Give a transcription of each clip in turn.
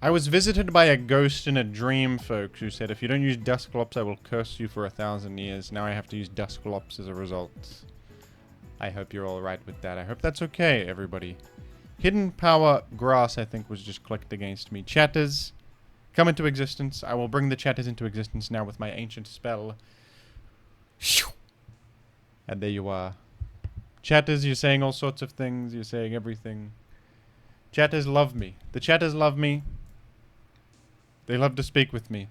I was visited by a ghost in a dream, folks, who said, if you don't use Dusclops, I will curse you for 1,000 years. Now I have to use Dusclops as a result. I hope you're all right with that. I hope that's okay, everybody. Hidden Power Grass, I think, was just clicked against me. Chatters, come into existence. I will bring the chatters into existence now with my ancient spell. And there you are. Chatters, you're saying all sorts of things. You're saying everything. Chatters love me. The chatters love me. They love to speak with me.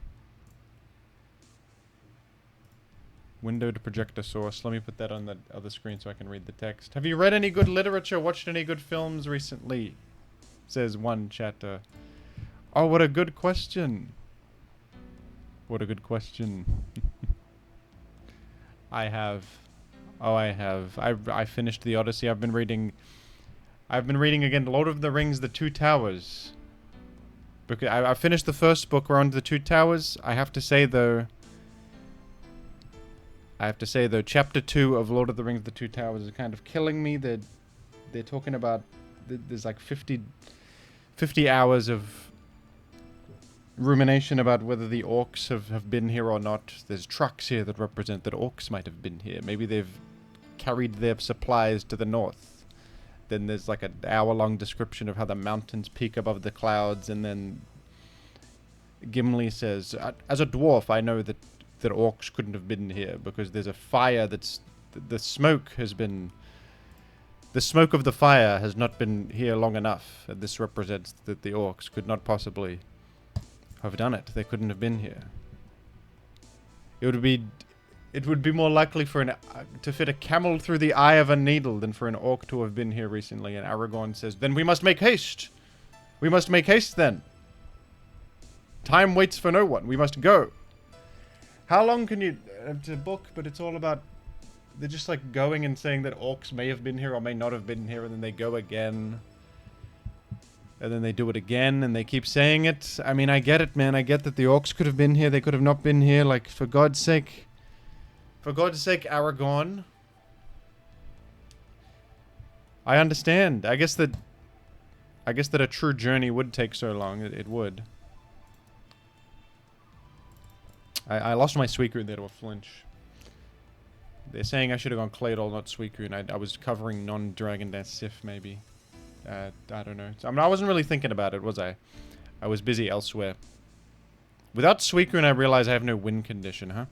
Window to project a source. Let me put that on the other screen so I can read the text. Have you read any good literature? Watched any good films recently? Says one chatter. Oh, what a good question. What a good question. I have. Oh, I have. I finished the Odyssey. I've been reading again Lord of the Rings, The Two Towers. Because I finished the first book. We're on to The Two Towers. I have to say though, Chapter 2 of Lord of the Rings, The Two Towers is kind of killing me. They're talking about, there's like 50 hours of rumination about whether the orcs have been here or not. There's trucks here that represent that orcs might have been here. Maybe they've carried their supplies to the north. Then there's like an hour-long description of how the mountains peak above the clouds, and then Gimli says, as a dwarf, I know that orcs couldn't have been here because there's a fire that's... The smoke of the fire has not been here long enough. And this represents that the orcs could not possibly have done it. They couldn't have been here. It would be more likely for to fit a camel through the eye of a needle than for an orc to have been here recently. And Aragorn says, then we must make haste. We must make haste then. Time waits for no one. We must go. How long can you... It's a book, but it's all about... They're just like going and saying that orcs may have been here or may not have been here, and then they go again. And then they do it again, and they keep saying it. I mean, I get it, man. I get that the orcs could have been here. They could have not been here. Like, for God's sake. For God's sake, Aragorn. I understand. I guess that a true journey would take so long. It would. I lost my Suicune there to a flinch. They're saying I should have gone Claydol, not Suicune. I was covering non-Dragon Dance Sif, maybe. I don't know. I mean, I wasn't really thinking about it, was I? I was busy elsewhere. Without Suicune, I realize I have no win condition, huh?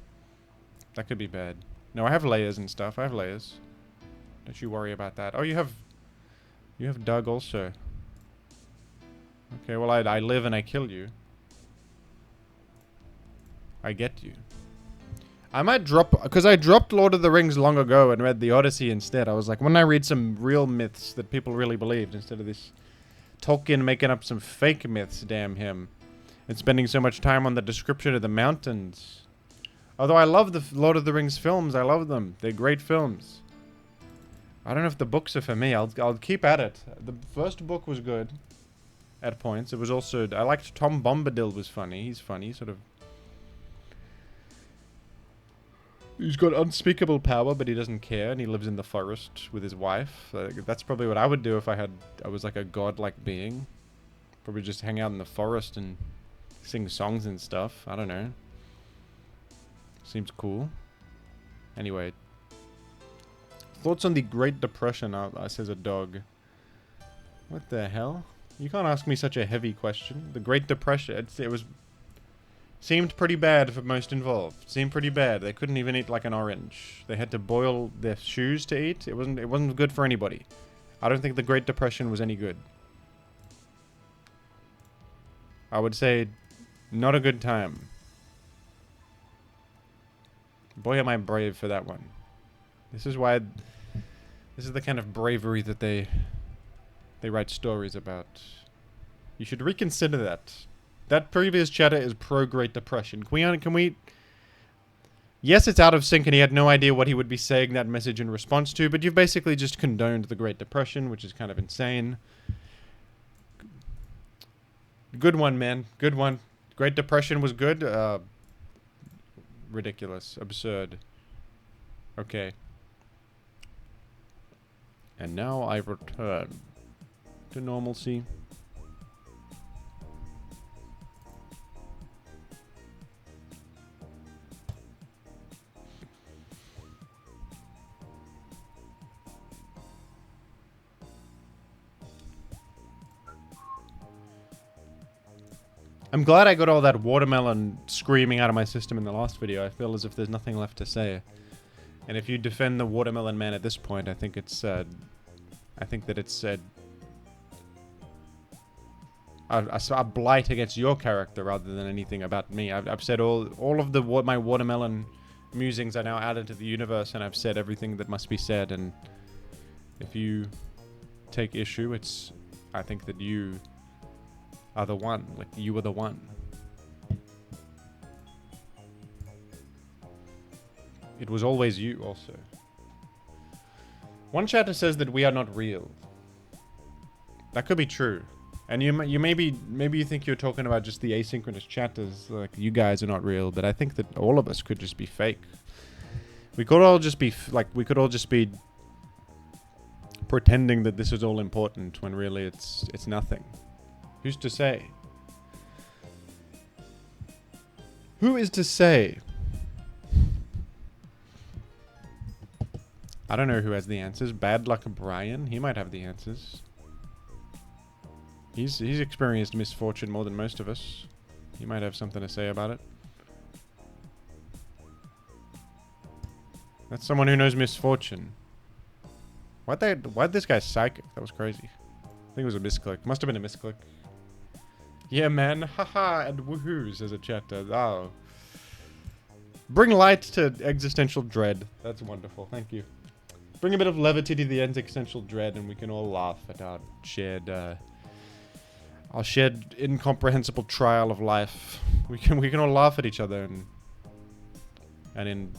That could be bad. No, I have layers and stuff. I have layers. Don't you worry about that. Oh, you have Doug also. Okay, well, I live and I kill you. I get you. I might drop... Because I dropped Lord of the Rings long ago and read the Odyssey instead. I was like, when I read some real myths that people really believed instead of this Tolkien making up some fake myths, damn him. And spending so much time on the description of the mountains. Although I love the Lord of the Rings films. I love them. They're great films. I don't know if the books are for me. I'll keep at it. The first book was good. At points. It was also... I liked Tom Bombadil was funny. He's funny. Sort of... He's got unspeakable power, but he doesn't care, and he lives in the forest with his wife. That's probably what I would do if I was like a godlike being. Probably just hang out in the forest and sing songs and stuff. I don't know. Seems cool. Anyway. Thoughts on the Great Depression, says a dog. What the hell? You can't ask me such a heavy question. The Great Depression, it was... Seemed pretty bad for most involved. Seemed pretty bad. They couldn't even eat like an orange. They had to boil their shoes to eat. It wasn't good for anybody. I don't think the Great Depression was any good. I would say not a good time. Boy, am I brave for that one. This is the kind of bravery that they write stories about. You should reconsider that. That previous chatter is pro-Great Depression. Can we... Yes, it's out of sync and he had no idea what he would be saying that message in response to, but you've basically just condoned the Great Depression, which is kind of insane. Good one, man. Good one. Great Depression was good. Ridiculous. Absurd. Okay. And now I return to normalcy. I'm glad I got all that watermelon screaming out of my system in the last video. I feel as if there's nothing left to say. And if you defend the watermelon man at this point, I think it's, I think that it's a blight against your character rather than anything about me. I've said all of my watermelon musings are now out into the universe, and I've said everything that must be said. And if you take issue, I think that you are the one. Like, you are the one. It was always you also. One chatter says that we are not real. That could be true. And you maybe you think you're talking about just the asynchronous chatters, like you guys are not real, but I think that all of us could just be fake. We could all just be we could all just be pretending that this is all important when really it's nothing. Who's to say? Who is to say? I don't know who has the answers. Bad Luck Brian, he might have the answers. He's experienced misfortune more than most of us. He might have something to say about it. That's someone who knows misfortune. Why'd this guy psychic? That was crazy. I think it was a misclick. Must have been a misclick. Yeah, man. Haha, and woohoo, says a chatter. Oh. Bring light to existential dread. That's wonderful. Thank you. Bring a bit of levity to the existential dread, and we can all laugh at our shared incomprehensible trial of life. We can all laugh at each other, and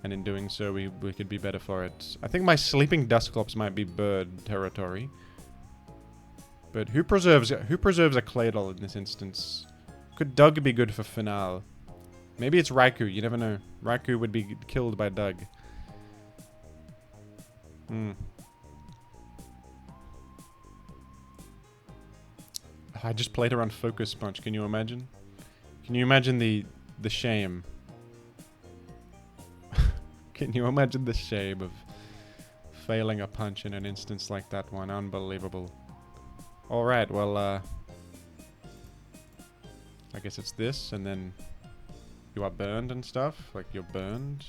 in doing so, we could be better for it. I think my sleeping Dusclops might be bird territory. But who preserves a Claydol in this instance? Could Doug be good for finale? Maybe it's Raikou. You never know. Raikou would be killed by Doug. I just played around Focus Punch. Can you imagine? Can you imagine the shame? Can you imagine the shame of failing a punch in an instance like that one? Unbelievable. Alright, well, I guess it's this, and then you are burned and stuff. Like, you're burned.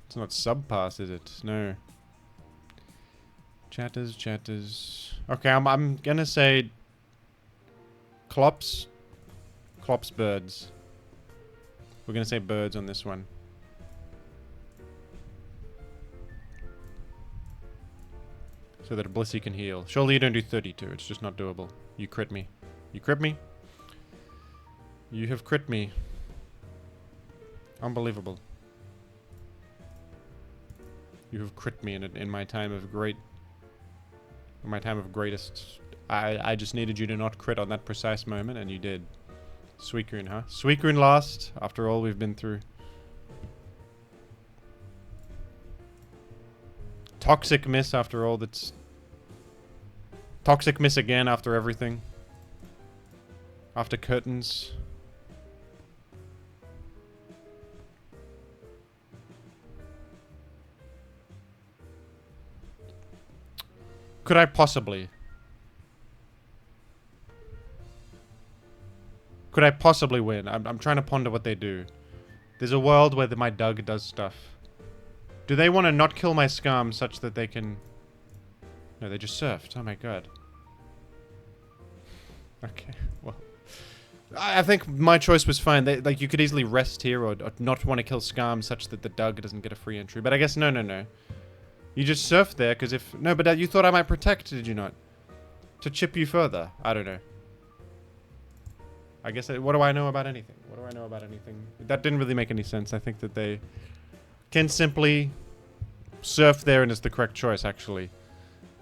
It's not subpass, is it? No. Chatters. Okay, I'm gonna say Clops, birds. We're gonna say birds on this one. So that Blissey can heal. Surely you don't do 32, it's just not doable. You crit me. You crit me? You have crit me. Unbelievable. You have crit me in my time of greatest. I just needed you to not crit on that precise moment, and you did. Suicune, huh? Suicune last, after all we've been through. Toxic miss after all that's... Toxic miss again after everything. After curtains. Could I possibly win? I'm trying to ponder what they do. There's a world where my Doug does stuff. Do they want to not kill my Skarm such that they can... No, they just surfed. Oh my god. Okay, well... I think my choice was fine. Like, you could easily rest here or not want to kill Skarm such that the Doug doesn't get a free entry. But I guess no. You just surfed there because if... No, but you thought I might protect, did you not? To chip you further. I don't know. I guess... What do I know about anything? That didn't really make any sense. I think that they can simply surf there, and it's the correct choice, actually.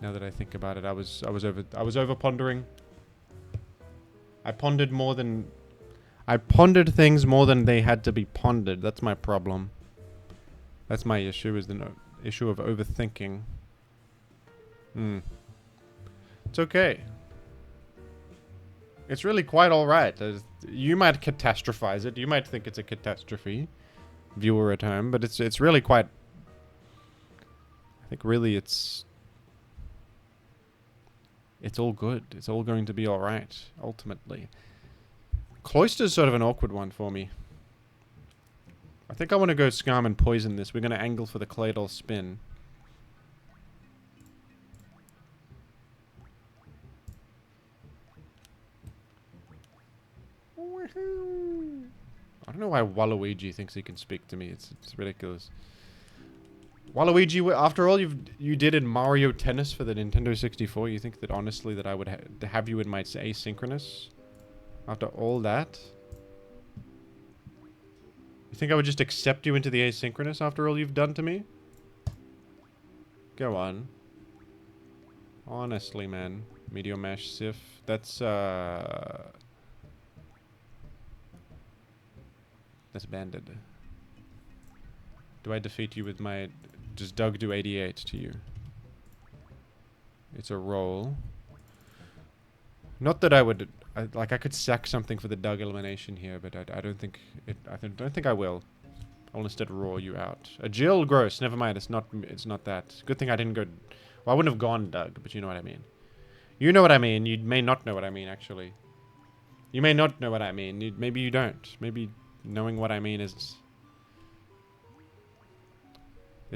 Now that I think about it, I was over pondering. I pondered things more than they had to be pondered. That's my problem. That's my issue, is the issue of overthinking. It's okay. It's really quite alright. You might catastrophize it. You might think it's a catastrophe, viewer at home, but it's really quite... I think really it's... It's all good. It's all going to be alright, ultimately. Cloyster's sort of an awkward one for me. I think I want to go Skarm and poison this. We're going to angle for the Claydol spin. I don't know why Waluigi thinks he can speak to me. It's ridiculous. Waluigi, after all you did in Mario Tennis for the Nintendo 64, you think that honestly that I would have you in my asynchronous? After all that? You think I would just accept you into the asynchronous after all you've done to me? Go on. Honestly, man. Meteor Mash Sif. That's banded. Do I defeat you with my... Does Doug do 88 to you? It's a roll. Not that I would... I could sack something for the Doug elimination here, but I don't think... don't think I will. I'll instead roar you out. A Jill? Gross. Never mind. It's not that. Good thing I didn't go... Well, I wouldn't have gone Doug, but you know what I mean. You know what I mean. You may not know what I mean, actually. You may not know what I mean. Maybe you don't. Maybe knowing what I mean is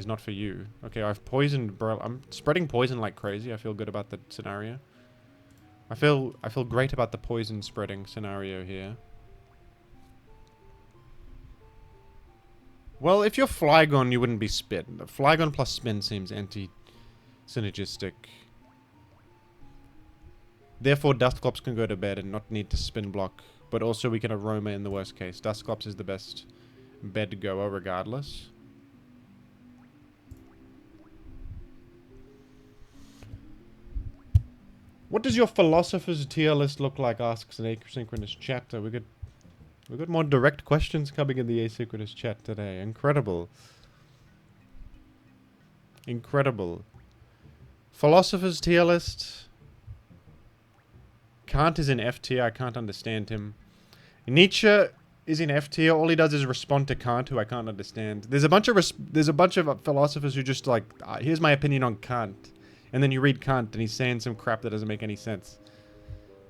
not for you. Okay, I've poisoned, bro. I'm spreading poison like crazy. I feel good about the scenario. I feel great about the poison spreading scenario here. Well, if you're Flygon, you wouldn't be spin. Flygon plus spin seems anti-synergistic. Therefore, Dusclops can go to bed and not need to spin block. But also we can Aroma in the worst case. Dusclops is the best bed goer regardless. What does your philosopher's tier list look like? Asks an asynchronous chat. We got more direct questions coming in the asynchronous chat today. Incredible. Incredible. Philosopher's tier list. Kant is in F tier. I can't understand him. Nietzsche is in F tier. All he does is respond to Kant, who I can't understand. There's a bunch of philosophers who just like, here's my opinion on Kant. And then you read Kant and he's saying some crap that doesn't make any sense.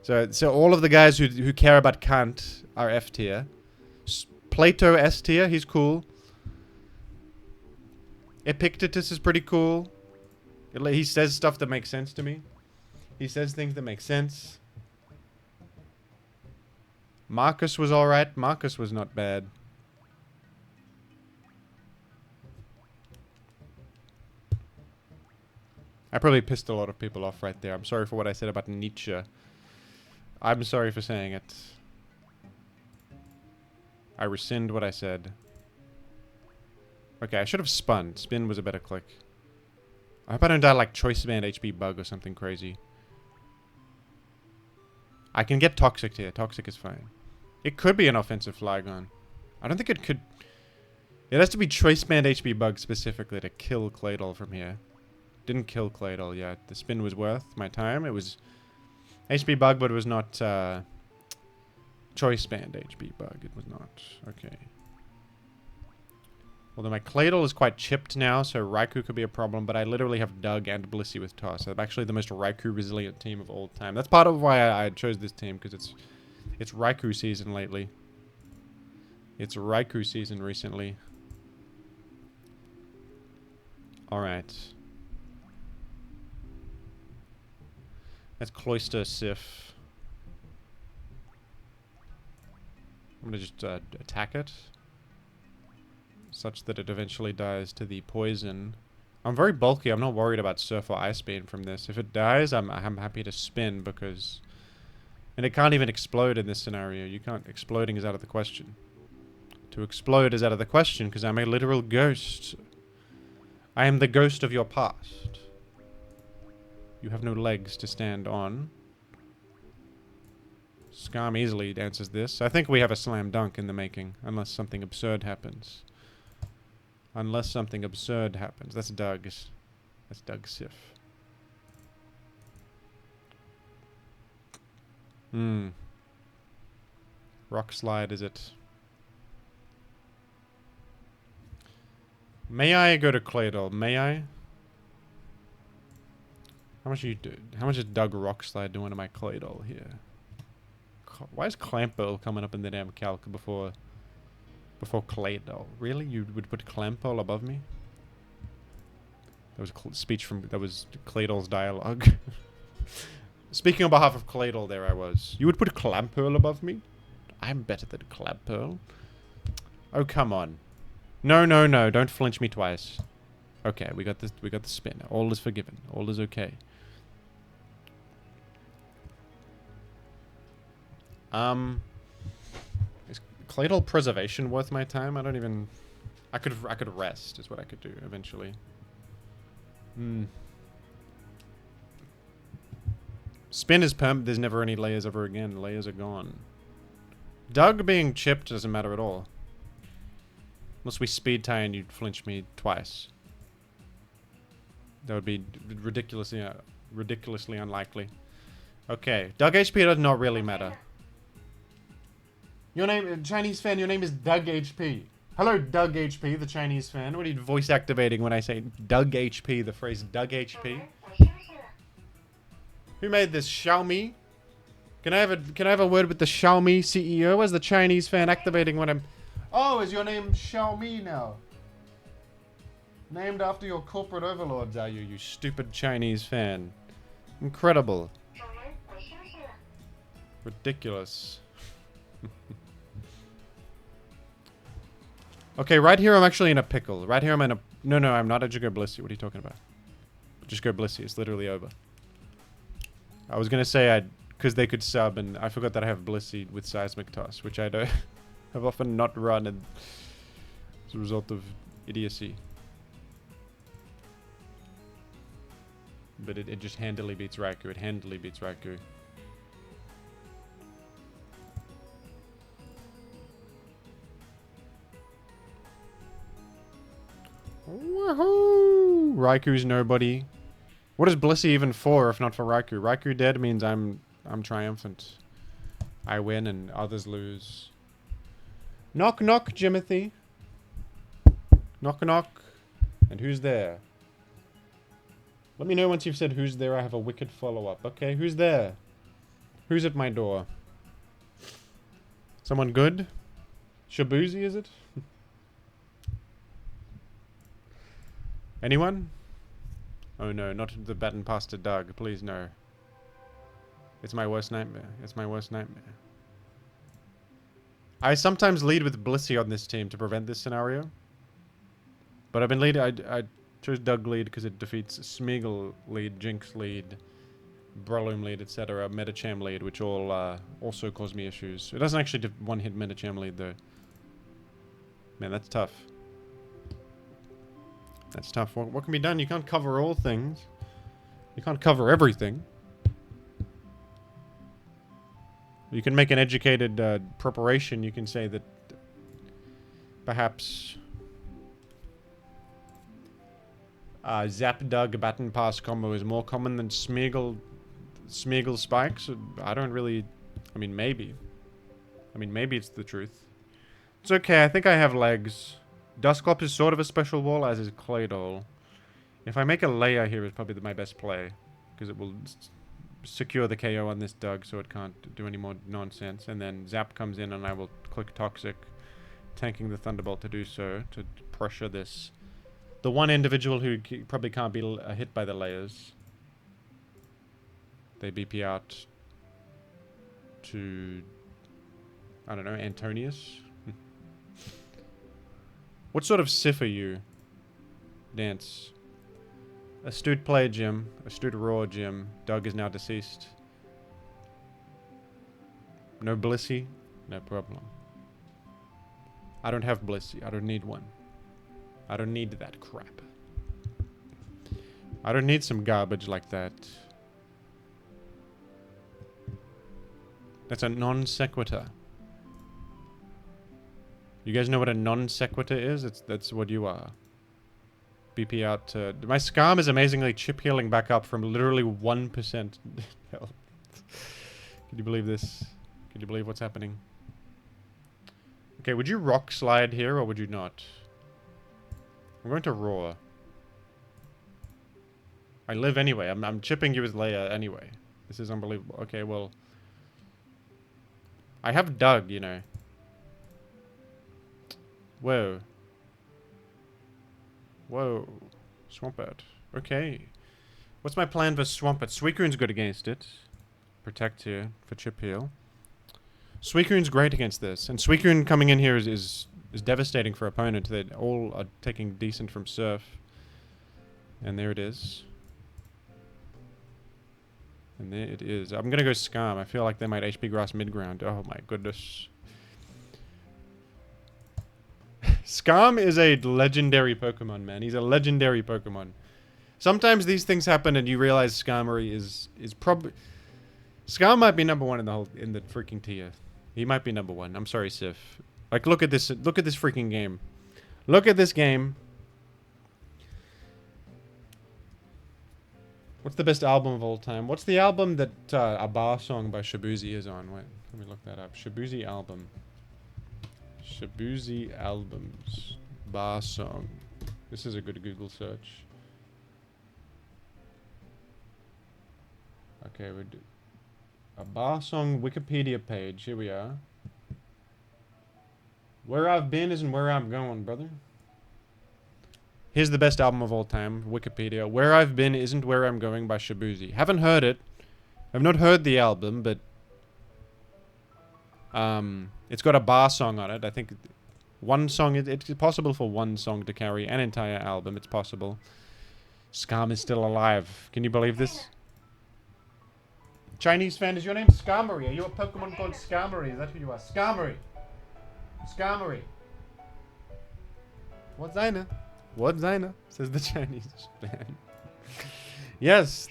So all of the guys who care about Kant are F tier. Plato S tier, he's cool. Epictetus is pretty cool. He says stuff that makes sense to me. He says things that make sense. Marcus was alright. Marcus was not bad. I probably pissed a lot of people off right there. I'm sorry for what I said about Nietzsche. I'm sorry for saying it. I rescind what I said. Okay, I should have spun. Spin was a better click. I hope I don't die like Choice Band HP Bug or something crazy. I can get Toxic here. Toxic is fine. It could be an offensive Flygon. I don't think it could... It has to be Choice Band HP Bug specifically to kill Claydol from here. Didn't kill Claydol yet. The spin was worth my time. It was HP Bug, but it was not Choice Band HP Bug. It was not. Okay. Although my Claydol is quite chipped now, so Raikou could be a problem, but I literally have Doug and Blissey with Toss. I'm actually the most Raikou resilient team of all time. That's part of why I chose this team, because it's Raikou season lately. It's Raikou season recently. Alright. That's Cloyster Sif. I'm gonna just attack it. Such that it eventually dies to the poison. I'm very bulky. I'm not worried about Surf or Ice Beam from this. If it dies, I'm happy to spin because... And it can't even explode in this scenario. You can't... Exploding is out of the question. To explode is out of the question because I'm a literal ghost. I am the ghost of your past. You have no legs to stand on. Skarm easily answers this. I think we have a slam dunk in the making, unless something absurd happens. Unless something absurd happens. That's Doug's. That's Doug's Sif. Rock Slide, is it? May I go to Claydol? May I? How much you do? How much is Doug Rock Slide doing to my Claydol here? Why is Clampo coming up in the damn calc before Claydol? Really? You would put Clampo above me? That was speech from Claydol's dialogue. Speaking on behalf of Claydol, there I was. You would put Clampearl above me? I'm better than Clampearl. Oh, come on. No, no, no. Don't flinch me twice. Okay, we got the spin. All is forgiven. All is okay. Is Claydol preservation worth my time? I don't even... I could rest is what I could do eventually. Spin is perm. There's never any layers ever again. Layers are gone. Doug being chipped doesn't matter at all. Unless we speed tie and you'd flinch me twice. That would be ridiculously unlikely. Okay, Doug HP does not really matter. Your name, Chinese fan, your name is Doug HP. Hello, Doug HP, the Chinese fan. What are you voice activating when I say Doug HP, the phrase Doug HP? Who made this? Xiaomi? Can I have a word with the Xiaomi CEO as the Chinese fan activating when I'm... Oh, is your name Xiaomi now? Named after your corporate overlords, are you stupid Chinese fan? Incredible. Ridiculous. Okay, right here I'm actually in a pickle. Right here I'm in a... No, I'm not. I just go Blissey. What are you talking about? Just go Blissey. It's literally over. I was going to say because they could sub, and I forgot that I have Blissey with Seismic Toss, which I don't have often not run as a result of idiocy. But it just handily beats Raikou. It handily beats Raikou. Woohoo! Raikou's nobody. What is Blissey even for if not for Raikou? Raikou dead means I'm triumphant. I win and others lose. Knock knock, Jimothy. Knock knock. And who's there? Let me know once you've said who's there. I have a wicked follow-up. Okay, who's there? Who's at my door? Someone good? Shabuzi, is it? Anyone? Oh no, not the baton pass to Doug. Please no. It's my worst nightmare. It's my worst nightmare. I sometimes lead with Blissey on this team to prevent this scenario. But I've been leading... I chose Doug lead because it defeats Smeagol lead, Jinx lead, Breloom lead, etc. Metacham lead, which all also cause me issues. It doesn't actually one-hit Metacham lead though. Man, that's tough. That's tough. What can be done? You can't cover all things. You can't cover everything. You can make an educated preparation. You can say that perhaps Zap Doug Baton Pass combo is more common than Smeagol spikes. I don't really... I mean, maybe. Maybe it's the truth. It's okay. I think I have legs. Dusclops is sort of a special wall, as is Claydol. If I make a layer here, is probably my best play. Because it will secure the KO on this Doug, so it can't do any more nonsense. And then Zap comes in, and I will click Toxic, tanking the Thunderbolt to do so, to pressure this. The one individual who probably can't be hit by the layers. They BP out to... I don't know, Antonius? What sort of Sif are you? Dance. Astute player Jim. Astute raw Jim. Doug is now deceased. No Blissey? No problem. I don't have Blissey. I don't need one. I don't need that crap. I don't need some garbage like that. That's a non sequitur. You guys know what a non sequitur is? That's what you are. BP out to... My Skarm is amazingly chip healing back up from literally 1% health. Can you believe this? Can you believe what's happening? Okay, would you rock slide here or would you not? I'm going to roar. I live anyway. I'm chipping you with Leia anyway. This is unbelievable. Okay, well. I have Doug, you know. Whoa. Whoa. Swampert. Okay. What's my plan for Swampert? Suicune's good against it. Protect here for chip heal. Suicune's great against this. And Suicune coming in here is devastating for opponent. They all are taking decent from Surf. And there it is. And there it is. I'm gonna go Skarm. I feel like they might HP Grass mid-ground. Oh my goodness. Skarm is a legendary Pokemon, man. He's a legendary Pokemon. Sometimes these things happen and you realize Skarmory is probably... Skarm might be number one in the freaking tier. He might be number one. I'm sorry, Sif. Like, look at this freaking game. Look at this game. What's the best album of all time? What's the album that a bar song by Shabuzi is on? Wait, let me look that up. Shabuzi album. Shabuzi albums. Bar song. This is a good Google search. Okay, we do a bar song Wikipedia page. Here we are. Where I've been isn't where I'm going, brother. Here's the best album of all time, Wikipedia. Where I've Been Isn't Where I'm Going by Shabuzi. Haven't heard it. I've not heard the album, but it's got a bar song on it. I think one song, it's possible for one song to carry an entire album. It's possible. Skarm is still alive. Can you believe this? Chinese fan, is your name Skarmory? Are you a Pokemon called Skarmory? Is that who you are? Skarmory. Skarmory. What's seine? What's seine? Says the Chinese fan. Yes,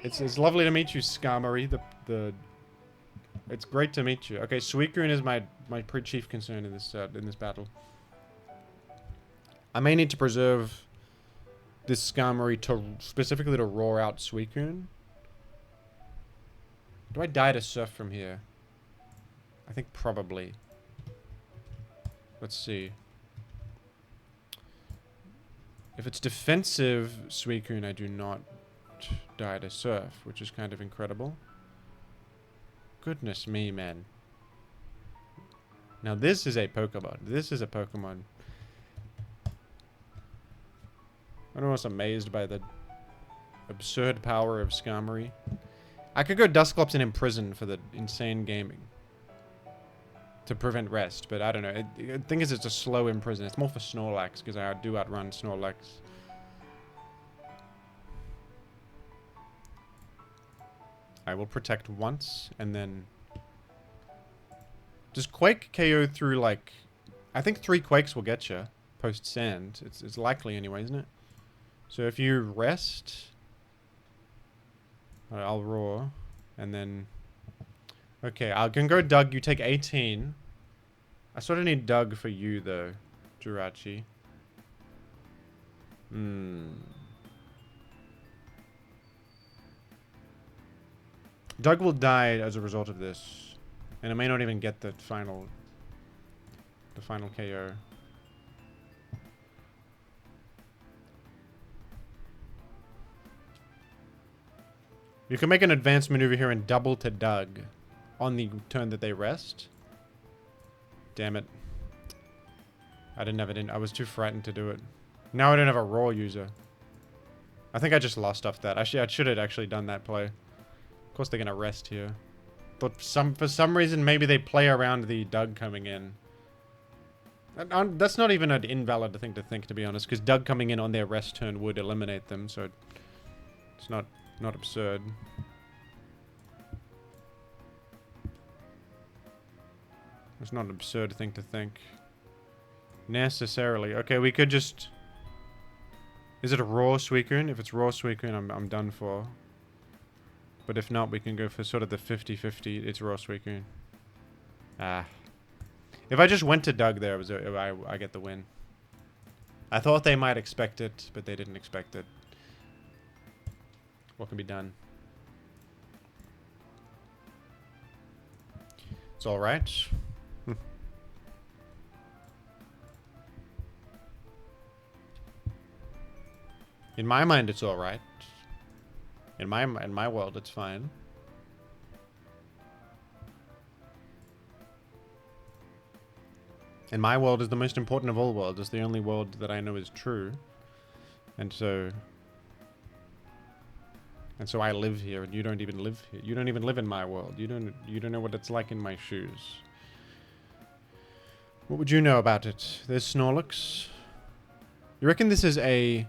it's lovely to meet you, Skarmory. It's great to meet you. Okay, Suicune is my chief concern in this battle. I may need to preserve this Skarmory specifically to roar out Suicune. Do I die to Surf from here? I think probably. Let's see. If it's defensive Suicune, I do not die to Surf, which is kind of incredible. Goodness me, man. Now this is a Pokemon. This is a Pokemon. I'm almost amazed by the absurd power of Skarmory. I could go Dusclops and Imprison for the insane gaming. To prevent rest, but I don't know. The thing is, it's a slow Imprison. It's more for Snorlax, because I do outrun Snorlax. I will protect once, and then... Does Quake KO through, like... I think 3 Quakes will get you, post-Sand. It's likely anyway, isn't it? So if you rest... I'll roar, and then... Okay, I can go Doug. You take 18. I sort of need Doug for you, though, Jirachi. Doug will die as a result of this, and I may not even get the final KO. You can make an advanced maneuver here and double to Doug on the turn that they rest. Damn it. I didn't have it in. I was too frightened to do it. Now I don't have a raw user. I think I just lost off that. Actually, I should have actually done that play. Of course they're going to rest here. But for some reason, maybe they play around the Doug coming in. That's not even an invalid thing to think, to be honest, because Doug coming in on their rest turn would eliminate them, so it's not absurd. It's not an absurd thing to think. Necessarily. Okay, we could just... Is it a raw Suicune? If it's raw Suicune, I'm done for. But if not, we can go for sort of the 50-50. It's raw Suicune. Ah. If I just went to Doug there, I get the win. I thought they might expect it, but they didn't expect it. What can be done? It's alright. In my mind, it's alright. In my world, it's fine. And my world is the most important of all worlds. It's the only world that I know is true. And so I live here, and you don't even live here. You don't even live in my world. You don't know what it's like in my shoes. What would you know about it? There's Snorlax. You reckon this is a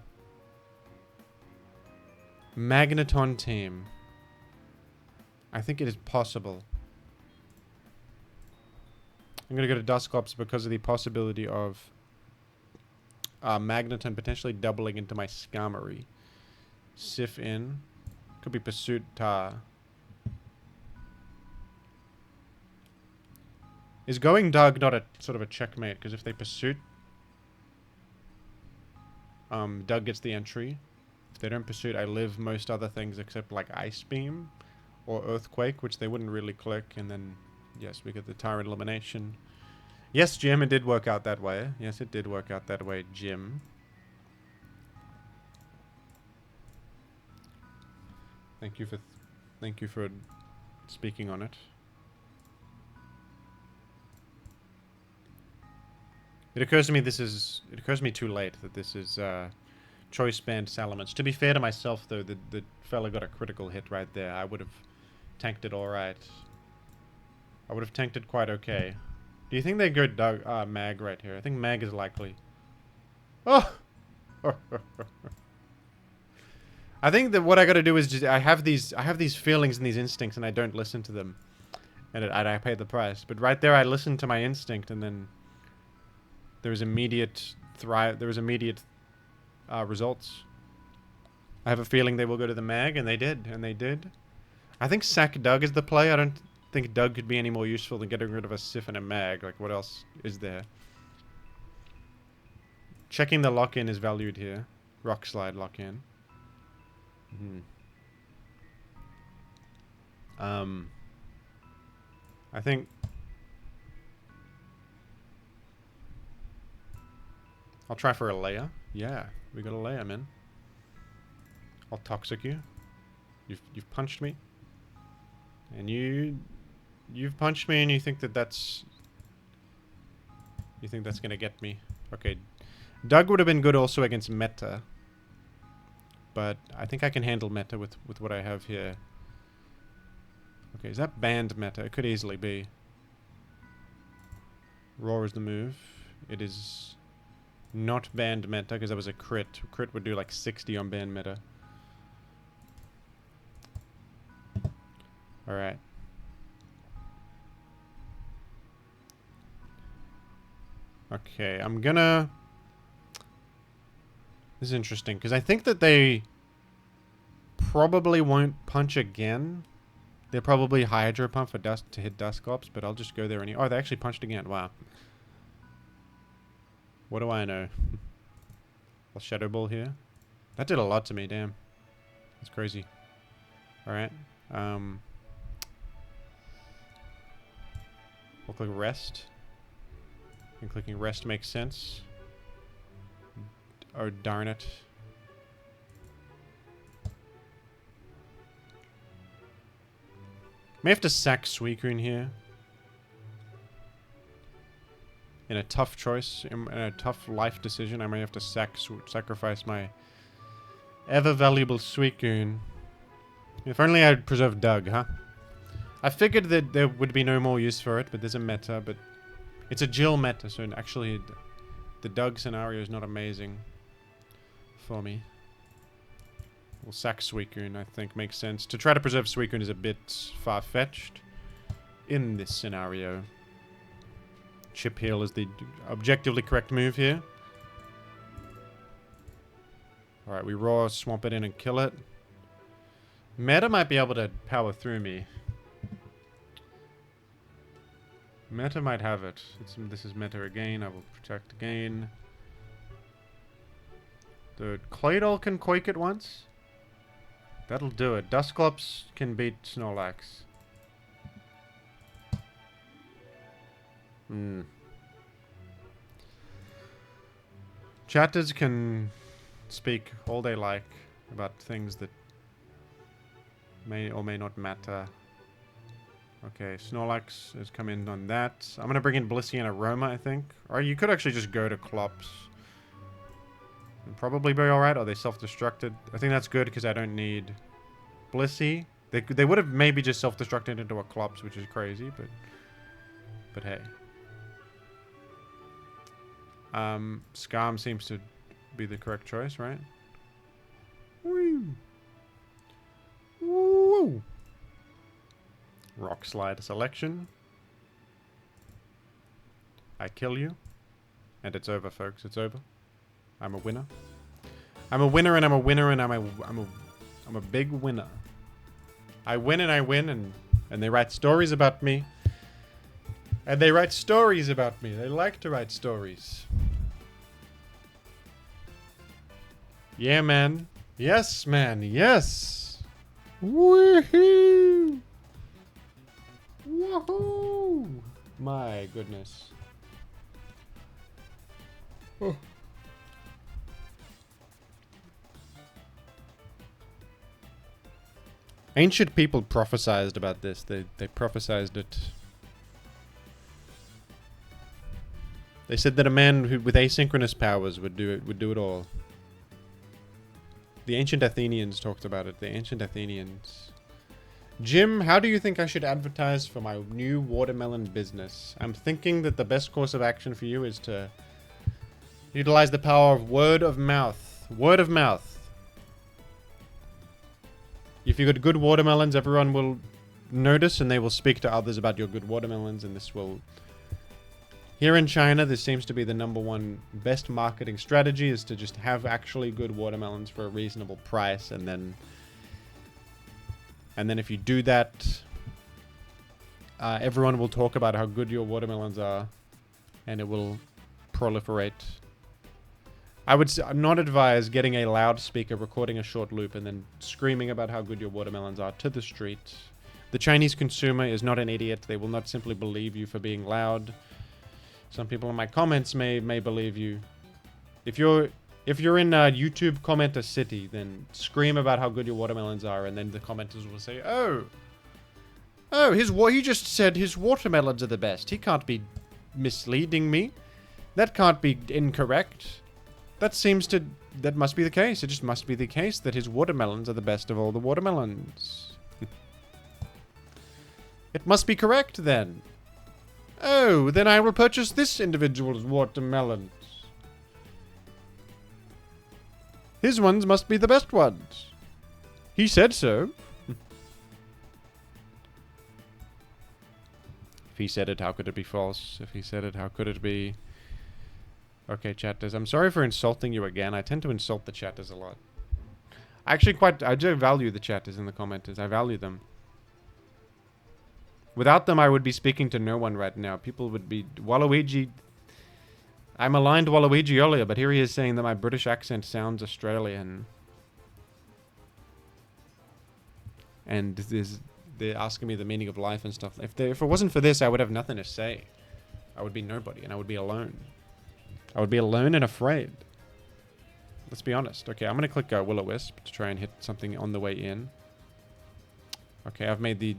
Magneton team? I think it is possible. I'm going to go to Dusclops because of the possibility of Magneton potentially doubling into my Skarmory. Sif in. Could be Pursuit Tar. Is going Doug not a sort of a checkmate? Because if they Pursuit, Doug gets the entry. If they don't Pursuit, I live most other things except like Ice Beam or Earthquake, which they wouldn't really click. And then, yes, we get the Tyrant elimination. Yes, Jim, it did work out that way. Yes, it did work out that way, Jim. Thank you for speaking on it. It occurs to me too late that this is choice band Salamence. To be fair to myself though, the fella got a critical hit right there. I would have tanked it alright. I would have tanked it quite okay. Do you think they go Mag right here? I think Mag is likely. Oh! I think that what I gotta do is just I have these feelings and these instincts and I don't listen to them. And I pay the price. But right there I listened to my instinct and then there was immediate results. I have a feeling they will go to the Mag, and they did. I think Sack Doug is the play. I don't think Doug could be any more useful than getting rid of a Sif and a Mag. Like, what else is there? Checking the lock-in is valued here. Rock Slide lock-in. I think I'll try for a layer. Yeah, we got a layer, man. I'll toxic you. You've punched me. And you've punched me and you think that's gonna get me. Okay. Doug would have been good also against Meta. But I think I can handle Meta with what I have here. Okay, is that banned Meta? It could easily be. Roar is the move. It is not banned Meta because that was a crit. Crit would do like 60 on banned Meta. Alright. Okay, I'm gonna... This is interesting, because I think that they probably won't punch again. They'll probably Hydro Pump for to hit Dusclops, but I'll just go there oh, they actually punched again. Wow. What do I know? I'll Shadow Ball here. That did a lot to me, damn. That's crazy. Alright. We'll click Rest. And clicking Rest makes sense. Oh, darn it. May have to sack Suicune here. In a tough choice, in a tough life decision, I may have to sacrifice my ever-valuable Suicune. If only I'd preserved Doug, huh? I figured that there would be no more use for it, but there's a meta, but it's a Jill meta, so actually the Doug scenario is not amazing for me. We'll sack Suicune, I think, makes sense. To try to preserve Suicune is a bit far-fetched in this scenario. Chip Heal is the objectively correct move here. Alright, we Roar, swamp it in and kill it. Meta might be able to power through me. Meta might have it. This is Meta again. I will protect again. The Claydol can Quake it once. That'll do it. Dusclops can beat Snorlax. Chatters can speak all they like about things that May or may not matter. Okay, Snorlax has come in on that. I'm going to bring in Blissey and Aroma, I think. Or you could actually just go to Clops. And probably be alright. Or they self-destructed. I think that's good because I don't need Blissey. They would have maybe just self-destructed into a Clops, which is crazy, but hey. Skarm seems to be the correct choice, right? Woo! Woo! Rock Slide selection. I kill you. And it's over, folks. It's over. I'm a winner. I'm a winner and I'm a winner and I'm a big winner. I win and I win and they write stories about me. And they write stories about me. They like to write stories. Yeah, man. Yes, man. Yes. Woohoo! Woohoo! My goodness. Oh. Ancient people prophesized about this. They prophesized it. They said that a man who with asynchronous powers would do it all. The ancient Athenians talked about it. The ancient Athenians. Jim, how do you think I should advertise for my new watermelon business? I'm thinking that the best course of action for you is to utilize the power of word of mouth. Word of mouth. If you've got good watermelons, everyone will notice and they will speak to others about your good watermelons, and this will... Here in China, this seems to be the #1 best marketing strategy, is to just have actually good watermelons for a reasonable price, and then if you do that, everyone will talk about how good your watermelons are, and it will proliferate. I would not advise getting a loudspeaker, recording a short loop, and then screaming about how good your watermelons are to the street. The Chinese consumer is not an idiot. They will not simply believe you for being loud. Some people in my comments may believe you. If you're in YouTube commenter city, then scream about how good your watermelons are, and then the commenters will say, "Oh, he just said his watermelons are the best. He can't be misleading me. That can't be incorrect. That must be the case. It just must be the case that his watermelons are the best of all the watermelons. It must be correct then. Oh, then I will purchase this individual's watermelons. His ones must be the best ones. He said so." If he said it, how could it be false? If he said it, how could it be... Okay, chatters, I'm sorry for insulting you again. I tend to insult the chatters a lot. I do value the chatters and the commenters. I value them. Without them, I would be speaking to no one right now. People would be... Waluigi... I maligned Waluigi earlier, but here he is saying that my British accent sounds Australian. And they're asking me the meaning of life and stuff. If it wasn't for this, I would have nothing to say. I would be nobody, and I would be alone. I would be alone and afraid. Let's be honest. Okay, I'm going to click Will-O-Wisp to try and hit something on the way in. Okay, I've made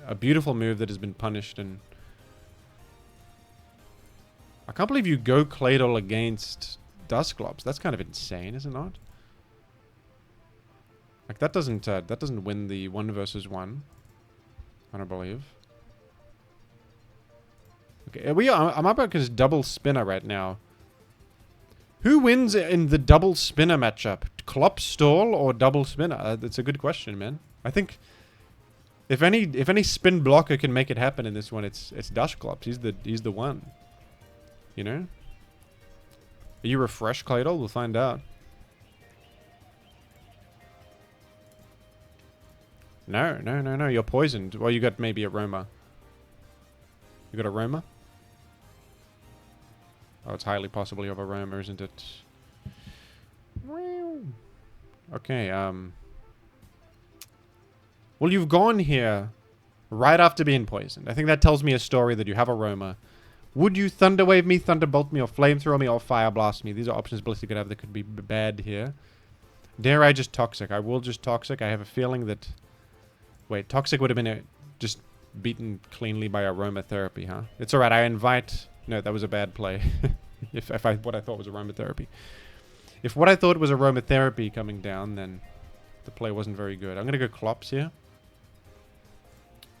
a beautiful move that has been punished, and... I can't believe you go Claydol against Dusclops. That's kind of insane, is it not? Like, that doesn't win the 1 versus 1. I don't believe. Okay, I'm up against double spinner right now. Who wins in the double spinner matchup? Clop Stall or double spinner? That's a good question, man. I think if any spin blocker can make it happen in this one, it's Dusclops. He's the one. You know? Are you refresh, Claydol? We'll find out. No. You're poisoned. Well, you got maybe Aroma. You got Aroma? Oh, it's highly possible you have Aroma, isn't it? Okay, well, you've gone here right after being poisoned. I think that tells me a story that you have Aroma. Would you Thunder Wave me, Thunderbolt me, or Flamethrower me, or Fire Blast me? These are options Blissey could have that could be bad here. Dare I just Toxic? I will just Toxic. I have a feeling that Wait, Toxic would have been just beaten cleanly by aromatherapy, huh? It's alright, I invite... No, that was a bad play. if what I thought was aromatherapy. If what I thought was aromatherapy coming down, then the play wasn't very good. I'm gonna go Clops here.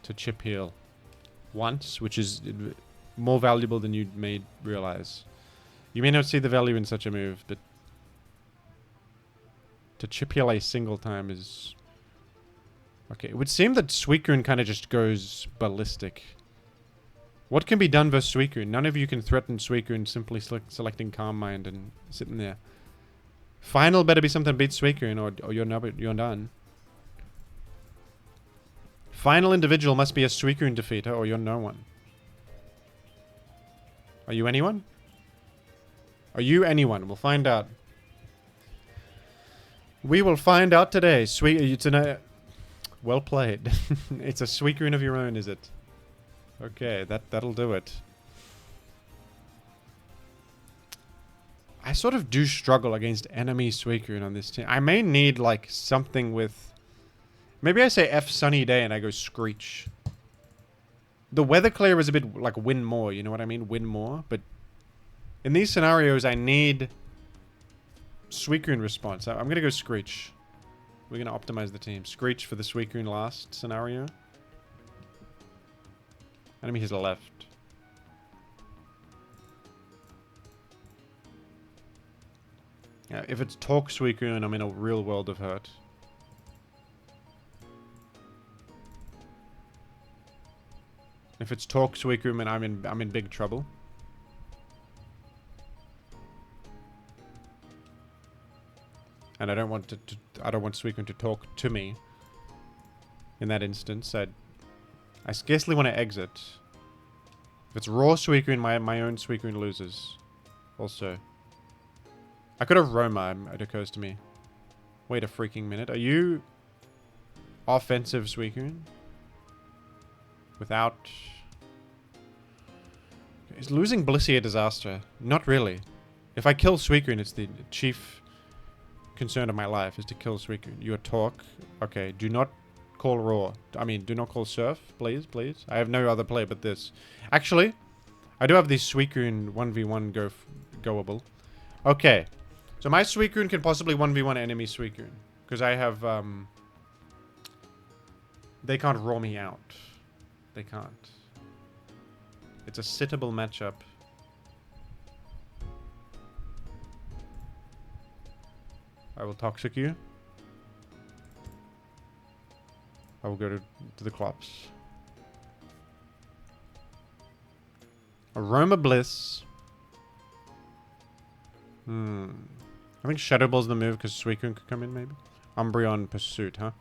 To chip heal. Once, which is more valuable than you may realize. You may not see the value in such a move, but... To chip heal a single time is... Okay, it would seem that Suicune kind of just goes ballistic. What can be done versus Suicune? None of you can threaten Suicune simply selecting Calm Mind and sitting there. Final better be something that beats Suicune or you're done. Final individual must be a Suicune defeater or you're no one. Are you anyone? Are you anyone? We'll find out. We will find out today. Well played. It's a Suicune of your own, is it? Okay, that'll do it. I sort of do struggle against enemy Suicune on this team. I may need, like, something with... Maybe I say F Sunny Day and I go Screech. The Weather Clear is a bit like Win More, you know what I mean? Win More, but... In these scenarios, I need... Suicune response. I'm gonna go Screech. We're gonna optimize the team. Screech for the Suicune last scenario. Enemy has left. Yeah, if it's Talk Suicune, I'm in a real world of hurt. If it's Talk Suicune, I'm in big trouble. And I don't want I don't want Suicune to talk to me. In that instance, I scarcely want to exit. If it's raw Suicune, my own Suicune loses. Also. I could have Roma, it occurs to me. Wait a freaking minute. Are you... offensive Suicune? Without... Is losing Blissey a disaster? Not really. If I kill Suicune, it's the chief concern of my life, is to kill Suicune. Your talk. Okay, do not call Raw. I mean, do not call Surf, please, please. I have no other play but this. Actually, I do have the Suicune 1v1 goable. Okay. So my Suicune can possibly 1v1 enemy Suicune. Because I have, they can't Raw me out. They can't. It's a sittable matchup. I will Toxic you. I will go to the Clops. Aroma Bliss. I think Shadow Ball's the move because Suicune could come in maybe. Umbreon Pursuit, huh?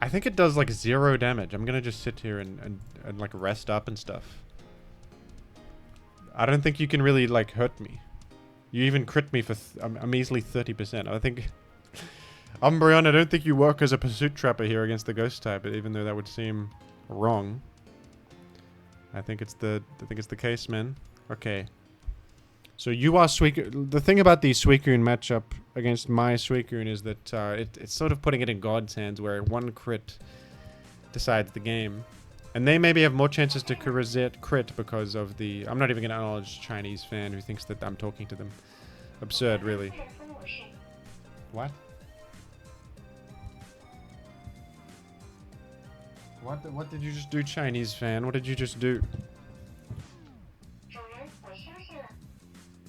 I think it does like 0 damage. I'm gonna just sit here and like rest up and stuff. I don't think you can really like hurt me. You even crit me for a measly 30%. I think Umbreon, I don't think you work as a Pursuit Trapper here against the Ghost type, even though that would seem wrong. I think it's the case, man. Okay. So you are Suicune. The thing about the Suicune matchup against my Suicune is that it's sort of putting it in God's hands, where one crit decides the game. And they maybe have more chances to crit because of the... I'm not even going to acknowledge Chinese fan who thinks that I'm talking to them. Absurd, really. What? What did you just do, Chinese fan? What did you just do?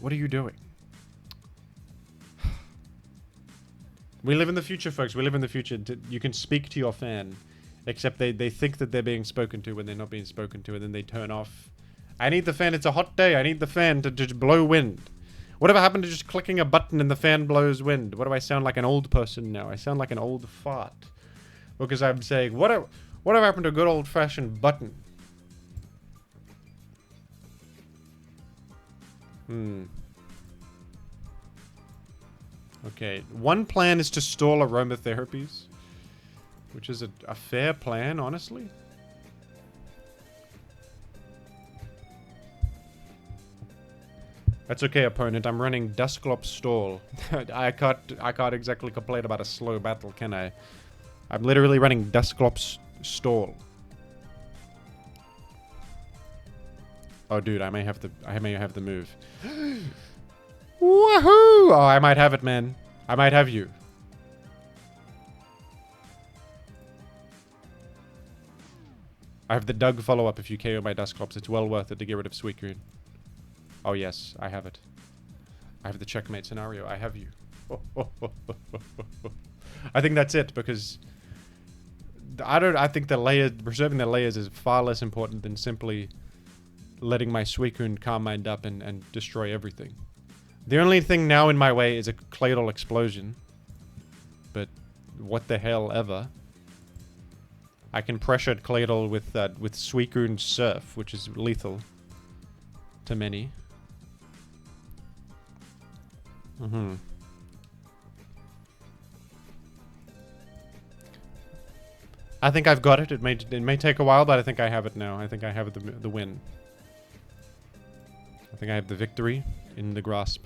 What are you doing? We live in the future, folks. We live in the future. You can speak to your fan. Except they think that they're being spoken to when they're not being spoken to, and then they turn off. I need the fan. It's a hot day. I need the fan to just blow wind. Whatever happened to just clicking a button and the fan blows wind? What do I sound like, an old person now? I sound like an old fart. Because I'm saying, whatever happened to a good old-fashioned button? Okay. One plan is to stall aromatherapies. Which is a fair plan, honestly. That's okay, opponent. I'm running Dusclops stall. I can't exactly complain about a slow battle, can I? I'm literally running Dusclops stall. Oh, dude, I may have the move. Woohoo! Oh, I might have it, man. I might have you. I have the Doug follow-up if you KO my Dusclops. It's well worth it to get rid of Suicune. Oh, yes, I have it. I have the checkmate scenario. I have you. I think that's it, because I think preserving the layers is far less important than simply letting my Suicune calm mind up and destroy everything. The only thing now in my way is a Claydol explosion. But what the hell ever. I can pressure Claydol with Suicune Surf, which is lethal to many. I think I've got it. It may take a while, but I think I have it now. I think I have the win. I think I have the victory in the grasp.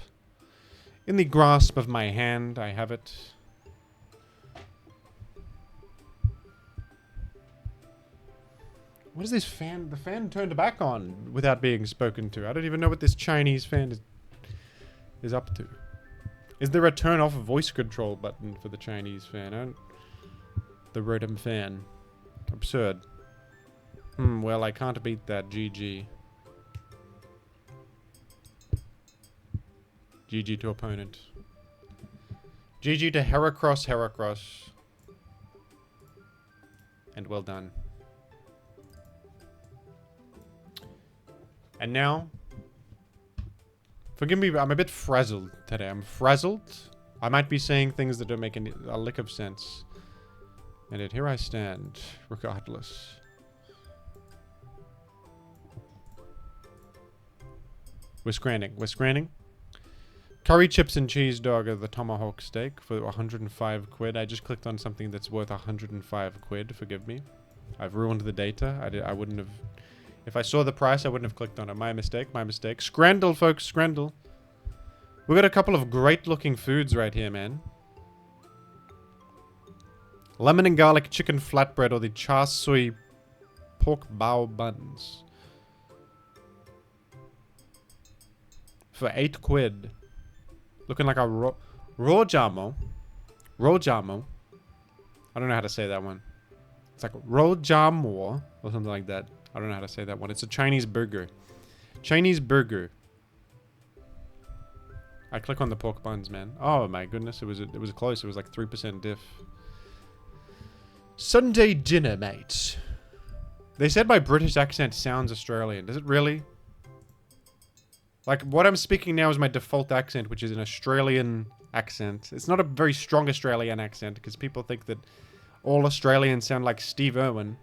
In the grasp of my hand, I have it. What is this fan? The fan turned back on without being spoken to. I don't even know what this Chinese fan is up to. Is there a turn off voice control button for the Chinese fan? The Rotom fan. Absurd. Well, I can't beat that. GG. GG to opponent. GG to Heracross. And well done. And now, forgive me, I'm a bit frazzled today. I'm frazzled. I might be saying things that don't make a lick of sense. And yet here I stand, regardless. We're scranning. Curry chips and cheese dog are the tomahawk steak for 105 quid. I just clicked on something that's worth 105 quid, forgive me. I've ruined the data. I wouldn't have... If I saw the price, I wouldn't have clicked on it. My mistake. Scrandle, folks, scrandle. We got a couple of great-looking foods right here, man. Lemon and garlic chicken flatbread or the char siu pork bao buns. For 8 quid. Looking like a raw jamo. I don't know how to say that one. It's like raw jamo or something like that. I don't know how to say that one. It's a Chinese burger. I click on the pork buns, man. Oh my goodness, it was close. It was like 3% diff. Sunday dinner, mate. They said my British accent sounds Australian. Does it really? Like, what I'm speaking now is my default accent, which is an Australian accent. It's not a very strong Australian accent, because people think that all Australians sound like Steve Irwin.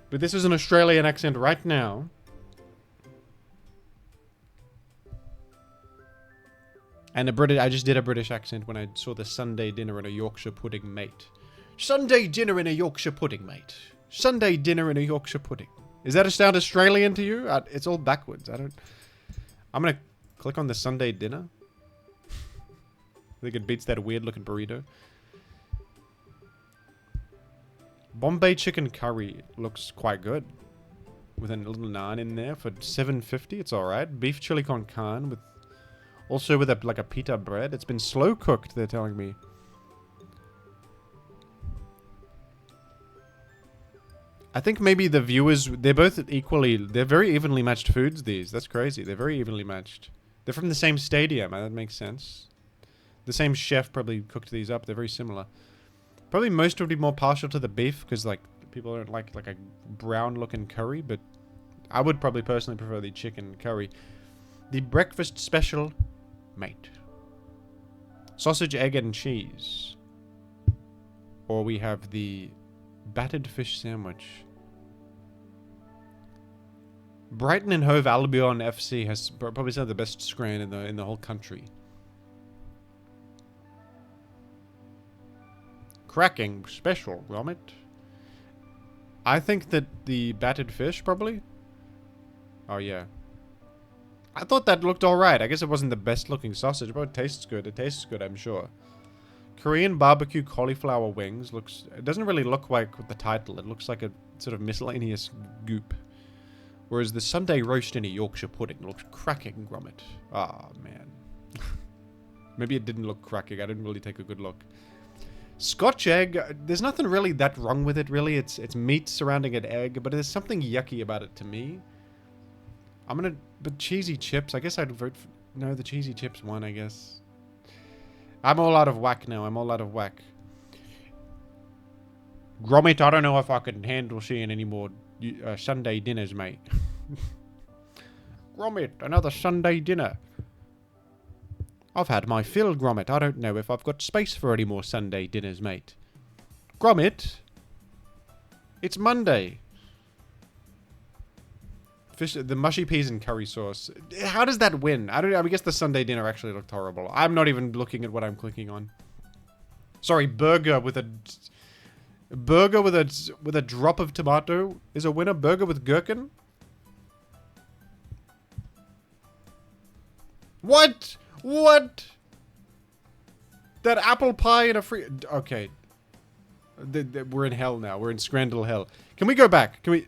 But this is an Australian accent right now. And I just did a British accent when I saw the Sunday dinner and a Yorkshire pudding, mate. Sunday dinner and a Yorkshire pudding, mate. Sunday dinner and a Yorkshire pudding. Is that a sound Australian to you? It's all backwards. I'm gonna click on the Sunday dinner. I think it beats that weird looking burrito. Bombay chicken curry looks quite good. With a little naan in there for $7.50. It's alright. Beef chili con carne with... Also with like a pita bread. It's been slow cooked, they're telling me. I think maybe the viewers, they're both equally... They're very evenly matched foods, these. That's crazy. They're very evenly matched. They're from the same stadium. That makes sense. The same chef probably cooked these up. They're very similar. Probably most would be more partial to the beef, because like people don't like a brown looking curry, but I would probably personally prefer the chicken curry. The breakfast special, mate. Sausage, egg, and cheese. Or we have the battered fish sandwich. Brighton and Hove Albion FC has probably some of the best scran in the whole country. Cracking special, Gromit. I think that the battered fish, probably. Oh, yeah. I thought that looked alright. I guess it wasn't the best looking sausage, but it tastes good. It tastes good, I'm sure. Korean barbecue cauliflower wings looks... It doesn't really look like with the title. It looks like a sort of miscellaneous goop. Whereas the Sunday roast in a Yorkshire pudding looks cracking, Grommet. Ah, man. Maybe it didn't look cracking. I didn't really take a good look. Scotch egg, there's nothing really that wrong with it, really. It's meat surrounding an egg, but there's something yucky about it to me. But cheesy chips, I guess I'd vote for... No, the cheesy chips won, I guess. I'm all out of whack now. I'm all out of whack. Grommet, I don't know if I can handle seeing any more Sunday dinners, mate. Grommet, another Sunday dinner. I've had my fill, Grommet. I don't know if I've got space for any more Sunday dinners, mate. Grommet, it's Monday. Fish, the mushy peas and curry sauce. How does that win? I guess the Sunday dinner actually looked horrible. I'm not even looking at what I'm clicking on. Sorry, burger with a drop of tomato is a winner. Burger with gherkin. What? What? That apple pie in a free... Okay. We're in hell now. We're in Scrandal hell. Can we go back? Can we...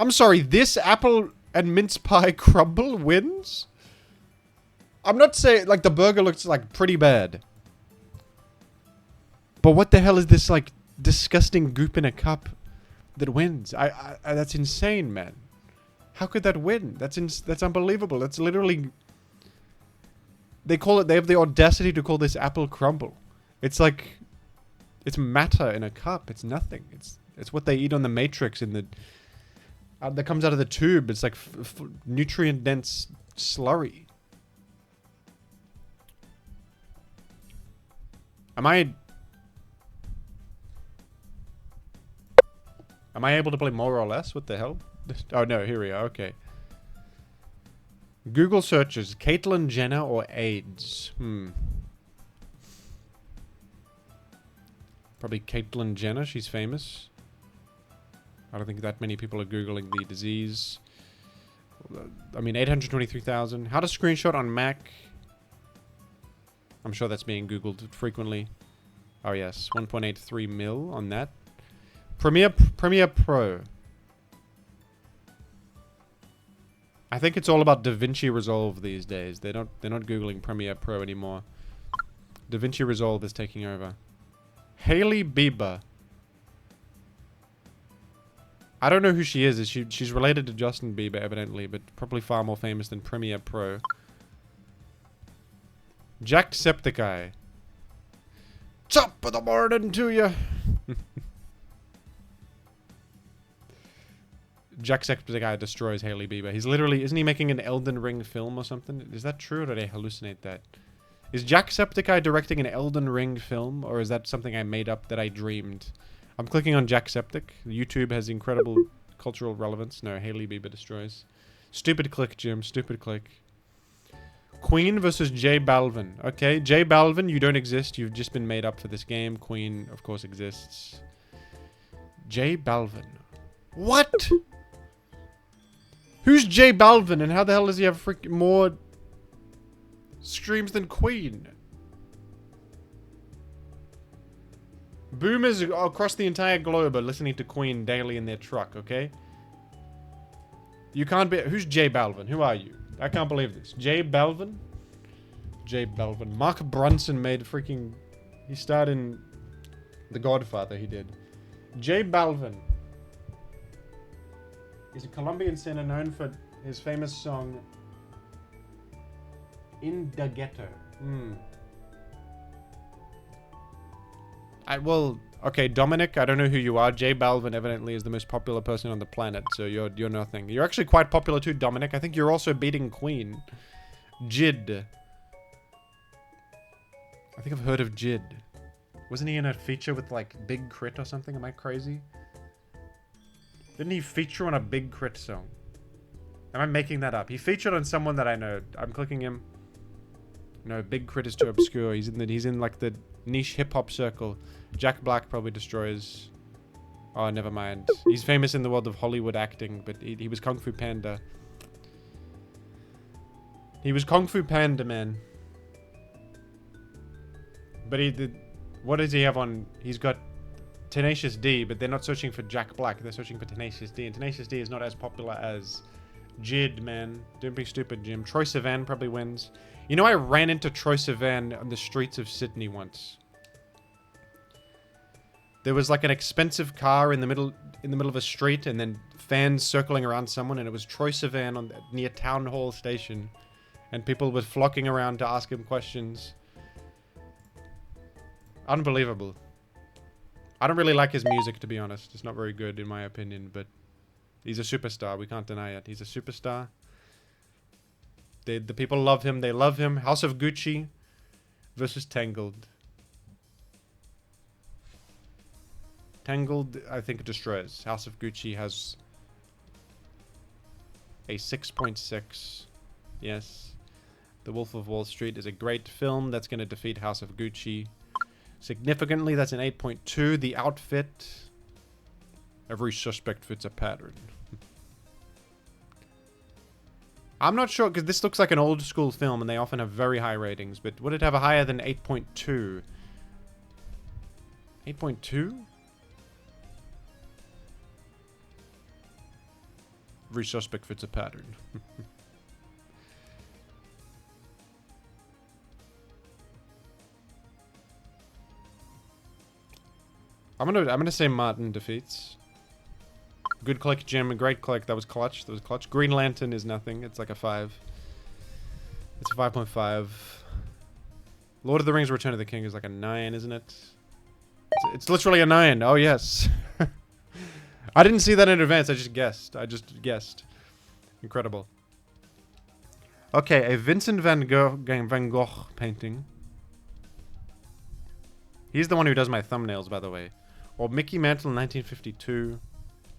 I'm sorry, this apple and mince pie crumble wins? I'm not saying... Like, the burger looks, like, pretty bad. But what the hell is this, like, disgusting goop in a cup that wins? That's insane, man. How could that win? That's unbelievable. That's literally... They have the audacity to call this apple crumble. It's like... It's matter in a cup. It's nothing. It's what they eat on the Matrix in the... that comes out of the tube. It's like nutrient-dense slurry. Am I able to play more or less? What the hell? Oh no, here we are. Okay. Google searches Caitlyn Jenner or AIDS. Probably Caitlyn Jenner. She's famous. I don't think that many people are Googling the disease. I mean, 823,000. How to screenshot on Mac. I'm sure that's being Googled frequently. Oh yes, 1.83 mil on that. Premiere Pro. I think it's all about DaVinci Resolve these days. They're not Googling Premiere Pro anymore. DaVinci Resolve is taking over. Hailey Bieber. I don't know who she is. She's related to Justin Bieber, evidently, but probably far more famous than Premiere Pro. Jacksepticeye. Top of the morning to you. Jacksepticeye destroys Hailey Bieber. He's literally... Isn't he making an Elden Ring film or something? Is that true or did I hallucinate that? Is Jacksepticeye directing an Elden Ring film? Or is that something I made up that I dreamed? I'm clicking on Jackseptic. YouTube has incredible cultural relevance. No, Hailey Bieber destroys. Stupid click, Jim. Stupid click. Queen versus J Balvin. Okay, J Balvin, you don't exist. You've just been made up for this game. Queen, of course, exists. J Balvin. What? Who's J Balvin and how the hell does he have freaking more streams than Queen? Boomers across the entire globe are listening to Queen daily in their truck, okay? You can't be... Who's J Balvin? Who are you? I can't believe this. J Balvin? J Balvin. Mark Bronson made freaking... He starred in The Godfather, he did. J Balvin. He's a Colombian singer known for his famous song... In the Ghetto. Well, okay, Dominic, I don't know who you are. J Balvin evidently is the most popular person on the planet, so you're nothing. You're actually quite popular too, Dominic. I think you're also beating Queen. Jid. I think I've heard of Jid. Wasn't he in a feature with, like, Big Crit or something? Am I crazy? Didn't he feature on a Big Crit song? Am I making that up? He featured on someone that I know. I'm clicking him. No, Big Crit is too obscure. He's in like the niche hip-hop circle. Jack Black probably destroys... Oh, never mind. He's famous in the world of Hollywood acting, but he was Kung Fu Panda. He was Kung Fu Panda, man. But he did... What does he have on... He's got Tenacious D, but they're not searching for Jack Black. They're searching for Tenacious D. And Tenacious D is not as popular as Jid, man. Don't be stupid, Jim. Troy Sivan probably wins. You know, I ran into Troy Sivan on the streets of Sydney once. There was like an expensive car in the middle of a street, and then fans circling around someone, and it was Troy Sivan near Town Hall Station, and people were flocking around to ask him questions. Unbelievable. I don't really like his music, to be honest. It's not very good, in my opinion, but he's a superstar. We can't deny it. He's a superstar. The people love him. They love him. House of Gucci versus Tangled. Tangled, I think, destroys. House of Gucci has a 6.6. Yes. The Wolf of Wall Street is a great film. That's going to defeat House of Gucci. Significantly, that's an 8.2. The outfit. Every suspect fits a pattern. I'm not sure, because this looks like an old school film, and they often have very high ratings, but would it have a higher than 8.2? 8.2? Every suspect fits a pattern. I'm gonna say Martin defeats. Good click, Jim. Great click. That was clutch. That was clutch. Green Lantern is nothing. It's like a 5. It's a 5.5. Lord of the Rings: Return of the King is like a 9, isn't it? It's literally a 9. Oh yes. I didn't see that in advance. I just guessed. Incredible. Okay, a Vincent van Gogh painting. He's the one who does my thumbnails, by the way. Or Mickey Mantle, 1952.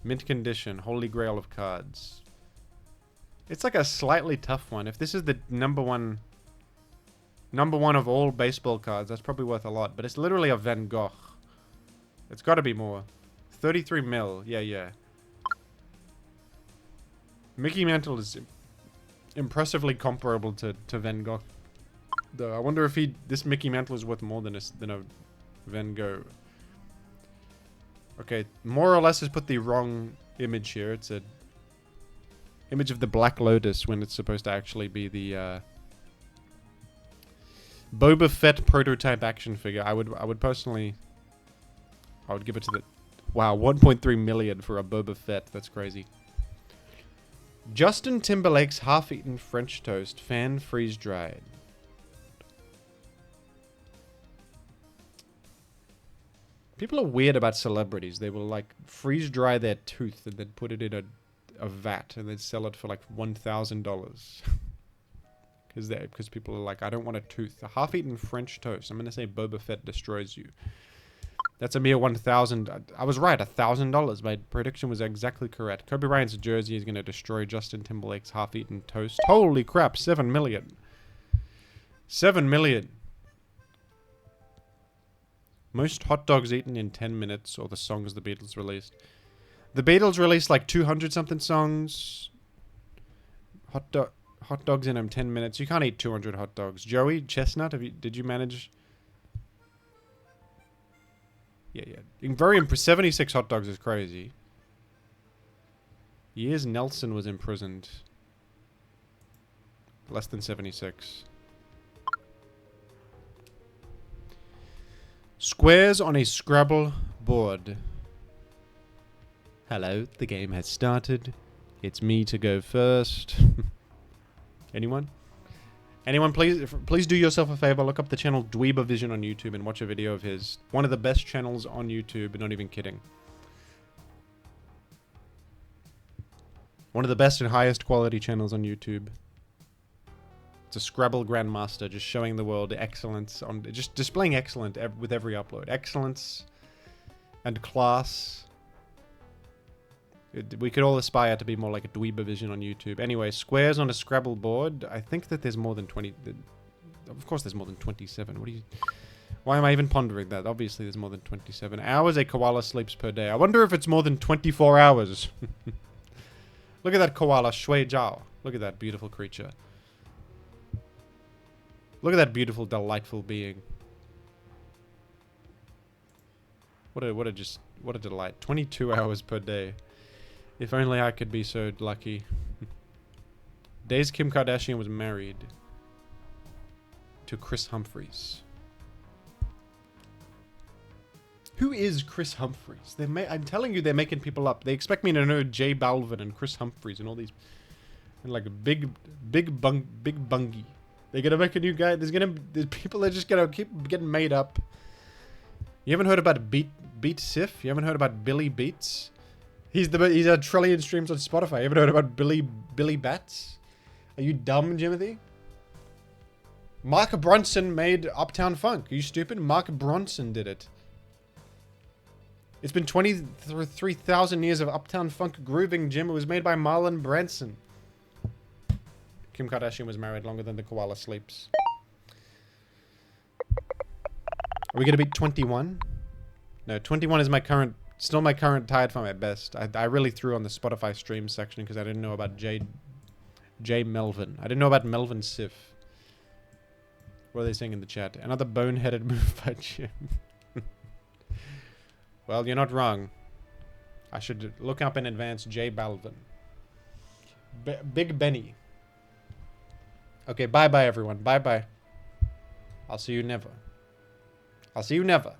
Mint condition. Holy Grail of cards. It's like a slightly tough one. If this is the number one of all baseball cards, that's probably worth a lot. But it's literally a Van Gogh. It's got to be more. 33 mil. Yeah. Mickey Mantle is impressively comparable to Van Gogh. Though I wonder if this Mickey Mantle is worth more than a Van Gogh. Okay, more or less has put the wrong image here. It's a image of the Black Lotus when it's supposed to actually be the Boba Fett prototype action figure. I would personally, I would give it to the... Wow, 1.3 million for a Boba Fett. That's crazy. Justin Timberlake's half-eaten French toast, fan freeze-dried. People are weird about celebrities. They will, like, freeze-dry their tooth and then put it in a vat and then sell it for, like, $1,000. Because people are like, I don't want a tooth. A half-eaten French toast. I'm going to say Boba Fett destroys you. That's a mere 1,000. I was right, $1,000. My prediction was exactly correct. Kobe Bryant's jersey is going to destroy Justin Timberlake's half-eaten toast. Holy crap, 7 million. 7 million. Most hot dogs eaten in 10 minutes, or the songs the Beatles released. The Beatles released like 200-something songs. Hot dogs in them 10 minutes. You can't eat 200 hot dogs. Joey, Chestnut, did you manage... Yeah. Very impressive. 76 hot dogs is crazy. Years Nelson was imprisoned. Less than 76. Squares on a Scrabble board. Hello, the game has started. It's me to go first. Anyone? Anyone, please do yourself a favor. Look up the channel Dweebavision on YouTube and watch a video of his. One of the best channels on YouTube, not even kidding. One of the best and highest quality channels on YouTube. It's a Scrabble Grandmaster, just showing the world excellence, just displaying excellence with every upload. Excellence and class. We could all aspire to be more like a Dweebavision on YouTube. Anyway, squares on a Scrabble board. I think that there's more than 20... Of course there's more than 27. Why am I even pondering that? Obviously there's more than 27 hours a koala sleeps per day. I wonder if it's more than 24 hours. Look at that koala, Shui Zhao. Look at that beautiful creature. Look at that beautiful, delightful being. What a delight. 22 hours per day. If only I could be so lucky. Days Kim Kardashian was married to Chris Humphries. Who is Chris Humphries? I'm telling you, they're making people up. They expect me to know J Balvin and Chris Humphries and all these, and like big bungie. They're gonna make a new guy. There's people that are just gonna keep getting made up. You haven't heard about Beat Sif? You haven't heard about Billy Beats? He's a trillion streams on Spotify. You haven't heard about Billy Bats? Are you dumb, Jimothy? Mark Bronson made Uptown Funk. Are you stupid? Mark Bronson did it. It's been 23,000 years of Uptown Funk grooving, Jim. It was made by Marlon Branson. Kim Kardashian was married longer than the koala sleeps. Are we going to beat 21? No, 21 is still my current tied for my best. I really threw on the Spotify stream section because I didn't know about J Melvin. I didn't know about Melvin Sif. What are they saying in the chat? Another boneheaded move by Jim. Well, you're not wrong. I should look up in advance J Balvin. Big Benny. Okay, bye-bye, everyone. Bye-bye. I'll see you never. I'll see you never.